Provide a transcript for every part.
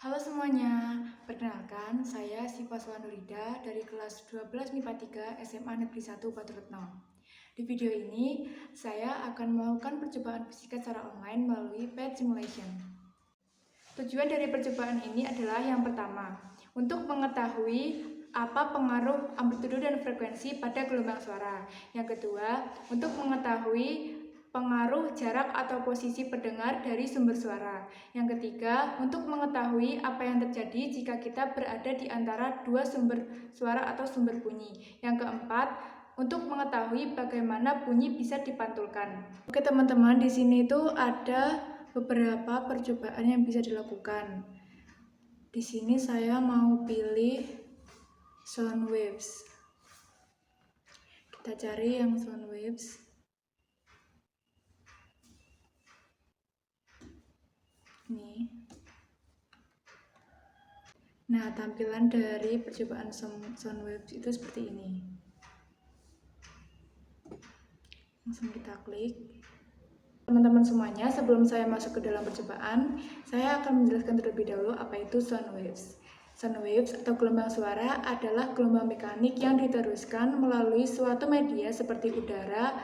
Halo semuanya, perkenalkan saya Siva Swanurida dari kelas 12 MIPA 3 SMA Negeri 1 Batu Retno. Di video ini, saya akan melakukan percobaan fisika secara online melalui PET Simulation. Tujuan dari percobaan ini adalah yang pertama, untuk mengetahui apa pengaruh amplitudo dan frekuensi pada gelombang suara. Yang kedua, untuk mengetahui pengaruh jarak atau posisi pendengar dari sumber suara. Yang ketiga, untuk mengetahui apa yang terjadi jika kita berada di antara dua sumber suara atau sumber bunyi. Yang keempat, untuk mengetahui bagaimana bunyi bisa dipantulkan. Oke teman-teman, di sini itu ada beberapa percobaan yang bisa dilakukan. Di sini saya mau pilih sound waves. Kita cari yang sound waves. Ini. Nah, tampilan dari percobaan sound waves itu seperti ini. Langsung kita klik. Teman-teman semuanya, sebelum saya masuk ke dalam percobaan, saya akan menjelaskan terlebih dahulu apa itu sound waves. Sound waves atau gelombang suara adalah gelombang mekanik yang diteruskan melalui suatu media seperti udara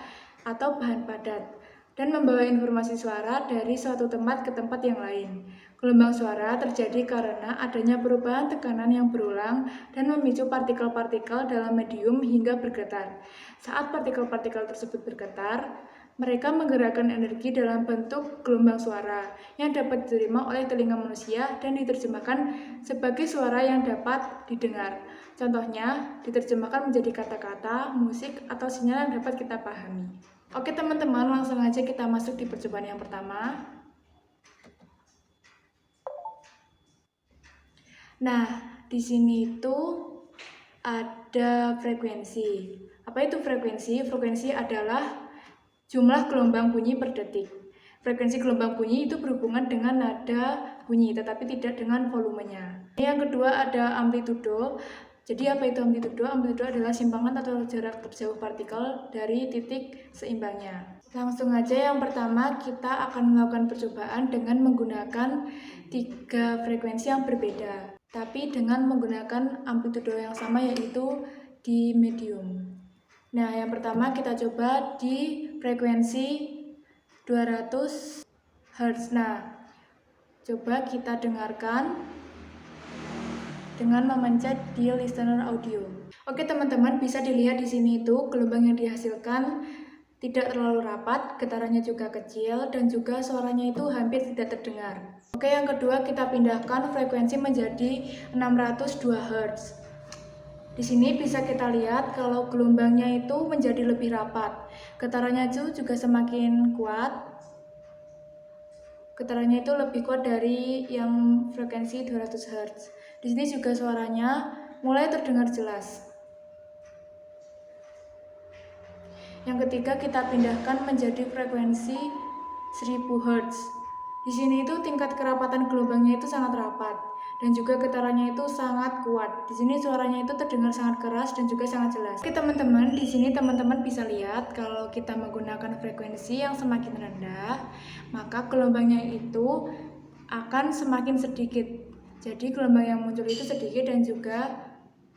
atau bahan padat dan membawa informasi suara dari suatu tempat ke tempat yang lain. Gelombang suara terjadi karena adanya perubahan tekanan yang berulang dan memicu partikel-partikel dalam medium hingga bergetar. Saat partikel-partikel tersebut bergetar, mereka menggerakkan energi dalam bentuk gelombang suara yang dapat diterima oleh telinga manusia dan diterjemahkan sebagai suara yang dapat didengar. Contohnya, diterjemahkan menjadi kata-kata, musik, atau sinyal yang dapat kita pahami. Oke teman-teman, langsung aja kita masuk di percobaan yang pertama. Nah, di sini itu ada frekuensi. Apa itu frekuensi? Frekuensi adalah jumlah gelombang bunyi per detik. Frekuensi gelombang bunyi itu berhubungan dengan nada bunyi, tetapi tidak dengan volumenya. Yang kedua ada amplitudo. Jadi apa itu amplitudo? Amplitudo adalah simpangan atau jarak terjauh partikel dari titik seimbangnya. Langsung aja yang pertama kita akan melakukan percobaan dengan menggunakan 3 frekuensi yang berbeda, tapi dengan menggunakan amplitudo yang sama yaitu di medium. Nah, yang pertama kita coba di frekuensi 200 Hz. Nah, coba kita dengarkan dengan memencet di listener audio. Oke teman-teman, bisa dilihat di sini itu gelombang yang dihasilkan tidak terlalu rapat, getarannya juga kecil, dan juga suaranya itu hampir tidak terdengar. Oke, yang kedua kita pindahkan frekuensi menjadi 602 Hz. Di sini bisa kita lihat kalau gelombangnya itu menjadi lebih rapat. Getarannya itu juga semakin kuat. Getarannya itu lebih kuat dari yang frekuensi 200 Hz. Di sini juga suaranya mulai terdengar jelas. Yang ketiga kita pindahkan menjadi frekuensi 1000 Hz. Di sini itu tingkat kerapatan gelombangnya itu sangat rapat dan juga getarannya itu sangat kuat. Di sini suaranya itu terdengar sangat keras dan juga sangat jelas. Oke teman-teman, di sini teman-teman bisa lihat kalau kita menggunakan frekuensi yang semakin rendah, maka gelombangnya itu akan semakin sedikit. Jadi gelombang yang muncul itu sedikit dan juga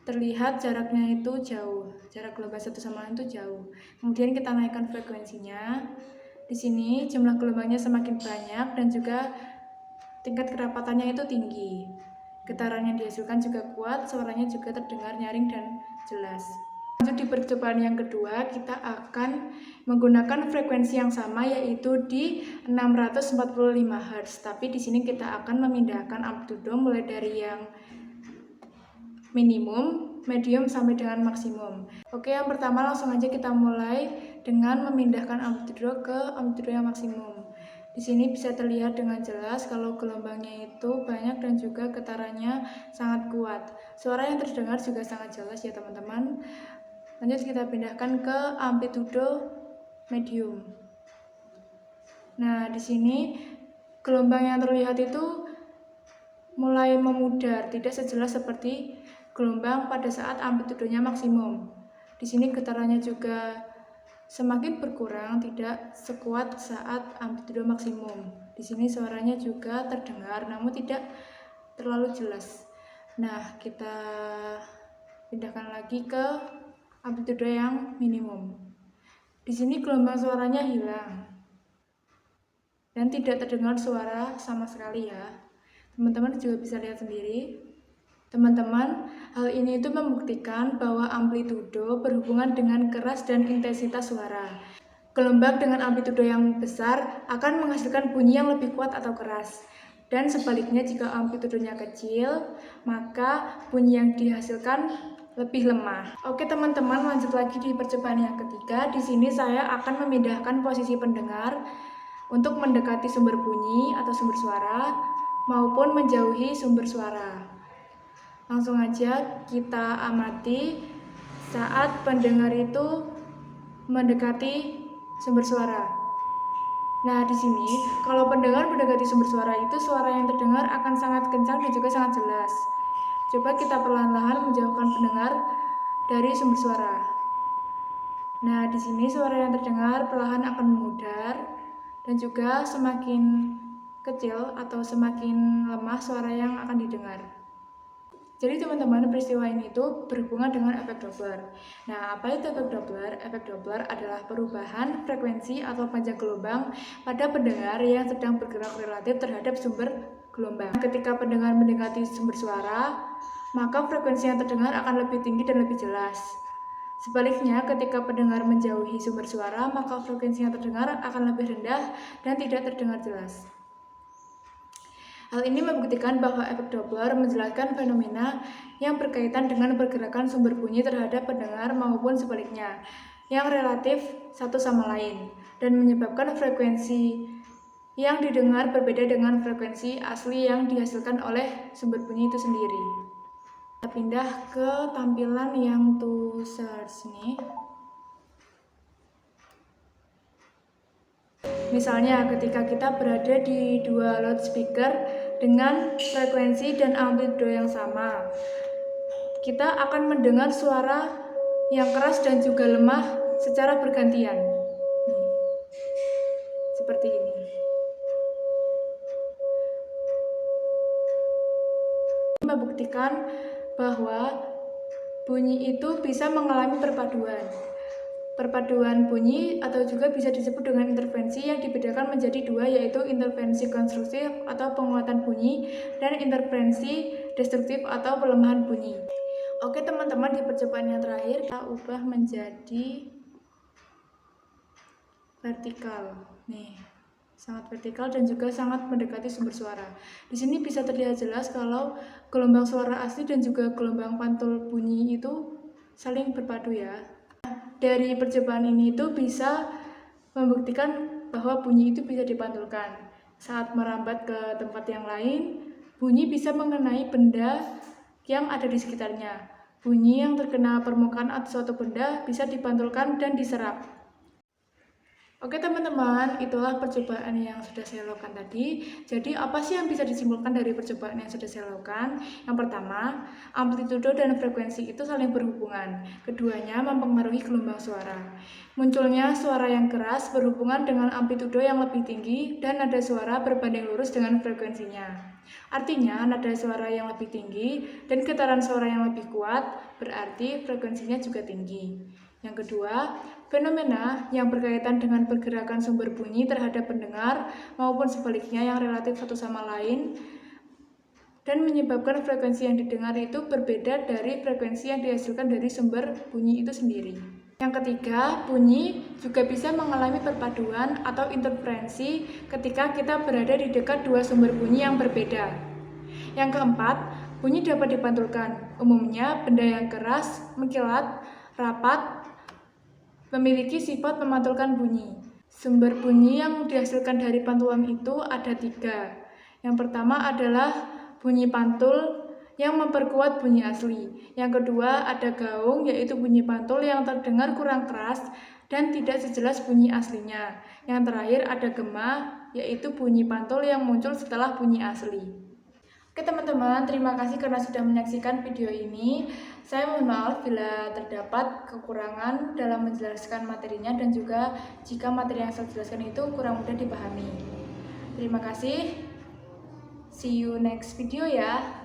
terlihat jaraknya itu jauh, jarak gelombang satu sama lain itu jauh. Kemudian kita naikkan frekuensinya. Di sini jumlah gelombangnya semakin banyak dan juga tingkat kerapatannya itu tinggi. Getaran yang dihasilkan juga kuat, suaranya juga terdengar nyaring dan jelas. Lanjut di percobaan yang kedua, kita akan menggunakan frekuensi yang sama yaitu di 645 Hz. Tapi di sini kita akan memindahkan amplitudo mulai dari yang minimum, medium, sampai dengan maksimum. Oke, yang pertama langsung aja kita mulai dengan memindahkan amplitudo ke amplitudo yang maksimum. Di sini bisa terlihat dengan jelas kalau gelombangnya itu banyak dan juga getarannya sangat kuat. Suara yang terdengar juga sangat jelas ya teman-teman. Lanjut kita pindahkan ke amplitudo medium. Nah, di sini gelombang yang terlihat itu mulai memudar, tidak sejelas seperti gelombang pada saat amplitudonya maksimum. Di sini getarannya juga semakin berkurang, tidak sekuat saat amplitudo maksimum. Di sini suaranya juga terdengar, namun tidak terlalu jelas. Nah, kita pindahkan lagi ke amplitudo yang minimum. Di sini gelombang suaranya hilang dan tidak terdengar suara sama sekali ya. Teman-teman juga bisa lihat sendiri. Teman-teman, hal ini itu membuktikan bahwa amplitudo berhubungan dengan keras dan intensitas suara. Gelombang dengan amplitudo yang besar akan menghasilkan bunyi yang lebih kuat atau keras. Dan sebaliknya, jika amplitudonya kecil, maka bunyi yang dihasilkan lebih lemah. Oke teman-teman, lanjut lagi di percobaan yang ketiga. Di sini saya akan memindahkan posisi pendengar untuk mendekati sumber bunyi atau sumber suara maupun menjauhi sumber suara. Langsung aja kita amati saat pendengar itu mendekati sumber suara. Nah, di sini kalau pendengar mendekati sumber suara itu suara yang terdengar akan sangat kencang dan juga sangat jelas. Coba kita perlahan-lahan menjauhkan pendengar dari sumber suara. Nah, di sini suara yang terdengar perlahan akan memudar dan juga semakin kecil atau semakin lemah suara yang akan didengar. Jadi teman-teman, peristiwa ini itu berhubungan dengan efek Doppler. Nah, apa itu efek Doppler? Efek Doppler adalah perubahan frekuensi atau panjang gelombang pada pendengar yang sedang bergerak relatif terhadap sumber gelombang. Ketika pendengar mendekati sumber suara, maka frekuensi yang terdengar akan lebih tinggi dan lebih jelas. Sebaliknya, ketika pendengar menjauhi sumber suara, maka frekuensi yang terdengar akan lebih rendah dan tidak terdengar jelas. Hal ini membuktikan bahwa efek Doppler menjelaskan fenomena yang berkaitan dengan pergerakan sumber bunyi terhadap pendengar maupun sebaliknya, yang relatif satu sama lain, dan menyebabkan frekuensi yang didengar berbeda dengan frekuensi asli yang dihasilkan oleh sumber bunyi itu sendiri. Kita pindah ke tampilan yang to search nih. Misalnya ketika kita berada di dua loudspeaker dengan frekuensi dan amplitudo yang sama, kita akan mendengar suara yang keras dan juga lemah secara bergantian. Seperti ini. Membuktikan bahwa bunyi itu bisa mengalami perpaduan bunyi atau juga bisa disebut dengan intervensi yang dibedakan menjadi dua, yaitu intervensi konstruktif atau penguatan bunyi dan intervensi destruktif atau pelemahan bunyi. Oke teman-teman, di percobaan yang terakhir kita ubah menjadi vertikal. Nih, sangat vertikal dan juga sangat mendekati sumber suara. Di sini bisa terlihat jelas kalau gelombang suara asli dan juga gelombang pantul bunyi itu saling berpadu ya. Dari percobaan ini itu bisa membuktikan bahwa bunyi itu bisa dipantulkan. Saat merambat ke tempat yang lain, bunyi bisa mengenai benda yang ada di sekitarnya. Bunyi yang terkena permukaan atau suatu benda bisa dipantulkan dan diserap. Oke teman-teman, itulah percobaan yang sudah saya lakukan tadi. Jadi apa sih yang bisa disimpulkan dari percobaan yang sudah saya lakukan? Yang pertama, amplitudo dan frekuensi itu saling berhubungan. Keduanya mempengaruhi gelombang suara. Munculnya suara yang keras berhubungan dengan amplitudo yang lebih tinggi dan nada suara berbanding lurus dengan frekuensinya. Artinya, nada suara yang lebih tinggi dan getaran suara yang lebih kuat berarti frekuensinya juga tinggi. Yang kedua, fenomena yang berkaitan dengan pergerakan sumber bunyi terhadap pendengar maupun sebaliknya yang relatif satu sama lain dan menyebabkan frekuensi yang didengar itu berbeda dari frekuensi yang dihasilkan dari sumber bunyi itu sendiri. Yang ketiga, bunyi juga bisa mengalami perpaduan atau interferensi ketika kita berada di dekat dua sumber bunyi yang berbeda. Yang keempat, bunyi dapat dipantulkan. Umumnya, benda yang keras, mengkilat, rapat, memiliki sifat memantulkan bunyi. Sumber bunyi yang dihasilkan dari pantulan itu ada tiga. Yang pertama adalah bunyi pantul yang memperkuat bunyi asli. Yang kedua ada gaung, yaitu bunyi pantul yang terdengar kurang keras dan tidak sejelas bunyi aslinya. Yang terakhir ada gema, yaitu bunyi pantul yang muncul setelah bunyi asli. Oke teman-teman, terima kasih karena sudah menyaksikan video ini. Saya mohon maaf bila terdapat kekurangan dalam menjelaskan materinya dan juga jika materi yang saya jelaskan itu kurang mudah dipahami. Terima kasih. See you next video ya.